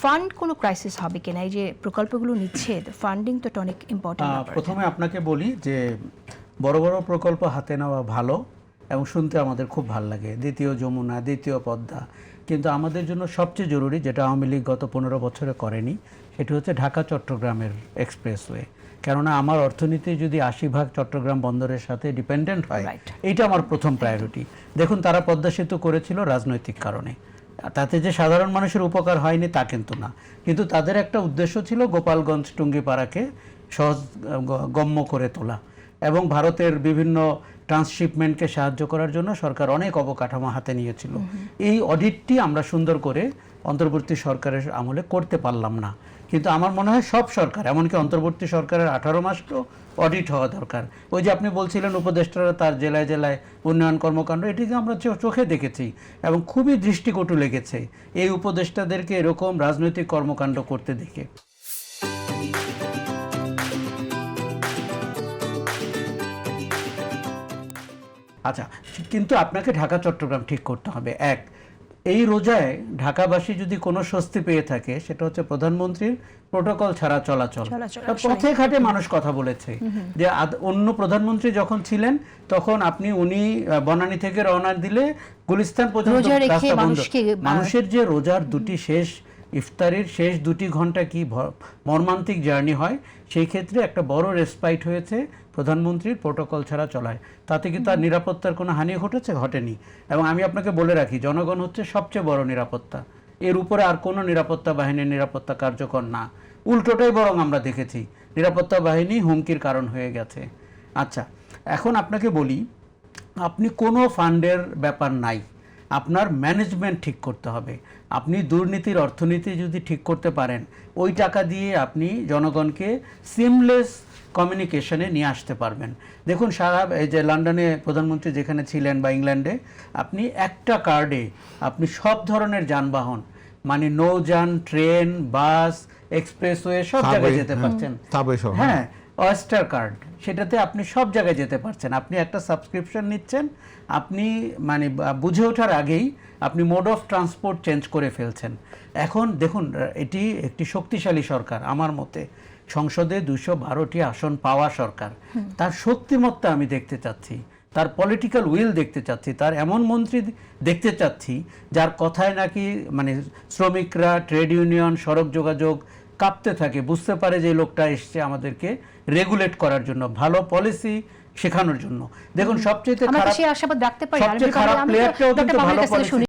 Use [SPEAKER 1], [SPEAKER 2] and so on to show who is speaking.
[SPEAKER 1] Fund কোনো crisis হবে কিনা? এই যে প্রকল্পগুলো নিচ্ছে, ফান্ডিং তো অনেক ইম্পর্টেন্ট।
[SPEAKER 2] প্রথমে আপনাকে বলি যে বড় বড় প্রকল্প হাতে নেওয়া ভালো এবং শুনতে আমাদের খুব ভালো লাগে, দ্বিতীয় যমুনা, দ্বিতীয় পদ্মা, কিন্তু আমাদের জন্য সবচেয়ে জরুরি, যেটা আওয়ামী লীগ গত 15 বছরে করেনি, সেটা হচ্ছে ঢাকা চট্টগ্রামের এক্সপ্রেসওয়ে। কেননা আমার অর্থনীতি যদি 80% চট্টগ্রাম বন্দরের সাথে ডিপেন্ডেন্ট হয়, এইটা আমার প্রথম প্রায়োরিটি। দেখুন, তারা পদ্মা সেতু করেছিল রাজনৈতিক কারণে, তাতে যে সাধারণ মানুষের উপকার হয়নি তা কিন্তু না, কিন্তু তাদের একটা উদ্দেশ্য ছিল গোপালগঞ্জ টুঙ্গিপাড়াকে সহজ গম্য করে তোলা এবং ভারতের বিভিন্ন ট্রান্সশিপমেন্টকে সাহায্য করার জন্য সরকার অনেক অবকাঠামো হাতে নিয়েছিল। এই অডিটটি আমরা সুন্দর করে অন্তর্বর্তী সরকারের আমলে করতে পারলাম না, কিন্তু আমার মনে হয় সব সরকার, এমনকি অন্তর্বর্তী সরকারের 18 মাসও অডিট হওয়া দরকার। ওই যে আপনি বলছিলেন উপদেষ্টারা তার জেলায় জেলায় উন্নয়ন কর্মকাণ্ড, এটিকে আমরা চোখে দেখেছি এবং খুবই দৃষ্টিকটু লেগেছে এই উপদেষ্টাদেরকে এরকম রাজনৈতিক কর্মকাণ্ড করতে দেখে। আচ্ছা, কিন্তু আপনাকে ঢাকা চট্টগ্রাম ঠিক করতে হবে। এক, এই রোজায় ঢাকাবাসী যদি কোনো স্বস্তি পেয়ে থাকে, সেটা হচ্ছে প্রধানমন্ত্রীর প্রোটোকল ছাড়া চলাচল। পথে ঘাটে মানুষ কথা বলেছে যে অন্য প্রধানমন্ত্রী যখন ছিলেন তখন উনি বনানী থেকে রওনা দিলে গুলিস্তান পর্যন্ত রাস্তা বন্ধ। মানুষের যে রোজার দুটি শেষ ইফতারির শেষ 2 ঘন্টা কি মর্মান্তিক জার্নি হয়, সেই ক্ষেত্রে একটা বড় রেসপাইট হয়েছে প্রধানমন্ত্রীর প্রোটোকল ছাড়া চলায়। তাতে কি তার নিরাপত্তার কোনো হানি ঘটেছে? ঘটেনি। এবং আমি আপনাকে বলে রাখি, জনগণ হচ্ছে সবচেয়ে বড় নিরাপত্তা, এর উপরে আর কোনো নিরাপত্তা বাহিনীর নিরাপত্তা কার্যকর না। উল্টোটাই বরং আমরা দেখেছি, নিরাপত্তা বাহিনী হুমকির কারণ হয়ে গেছে। আচ্ছা, এখন আপনাকে বলি, আপনি কোনো ফান্ডের ব্যাপার নাই, আপনার ম্যানেজমেন্ট ঠিক করতে হবে। আপনি দুর্নীতির অর্থনীতি যদি ঠিক করতে পারেন, ওই টাকা দিয়ে আপনি জনগণকে সিমলেস কমিউনিকেশনে নিয়ে আসতে পারবেন। দেখুন, এই যে লন্ডনে প্রধানমন্ত্রী যেখানে ছিলেন বা ইংল্যান্ডে, আপনি একটা কার্ডে আপনি সব ধরনের যানবাহন, মানে নৌযান, ট্রেন, বাস, এক্সপ্রেসওয়ে সব জায়গায় যেতে পারছেন। হ্যাঁ, অয়েস্টার কার্ড, সেটাতে আপনি সব জায়গায় যেতে পারছেন। আপনি একটা সাবস্ক্রিপশন নিচ্ছেন, আপনি মানে বুঝে ওঠার আগেই আপনি মোড অফ ট্রান্সপোর্ট চেঞ্জ করে ফেলছেন। এখন দেখুন, এটি একটি শক্তিশালী সরকার, আমার মতে সংসদে 212টি আসন পাওয়া সরকার, তার শক্তিমত্তা আমি দেখতে চাচ্ছি, তার পলিটিক্যাল উইল দেখতে চাচ্ছি, তার এমন মন্ত্রী দেখতে চাচ্ছি যার কথায় নাকি মানে শ্রমিকরা, ট্রেড ইউনিয়ন, সড়ক যোগাযোগ কাঁপতে থাকে, বুঝতে পারে যে লোকটা এসছে আমাদেরকে রেগুলেট করার জন্য, ভালো পলিসি শেখানোর জন্য। দেখুন, সবচেয়ে খারাপ প্লেয়ারটাও কিন্তু ভালো পলিসি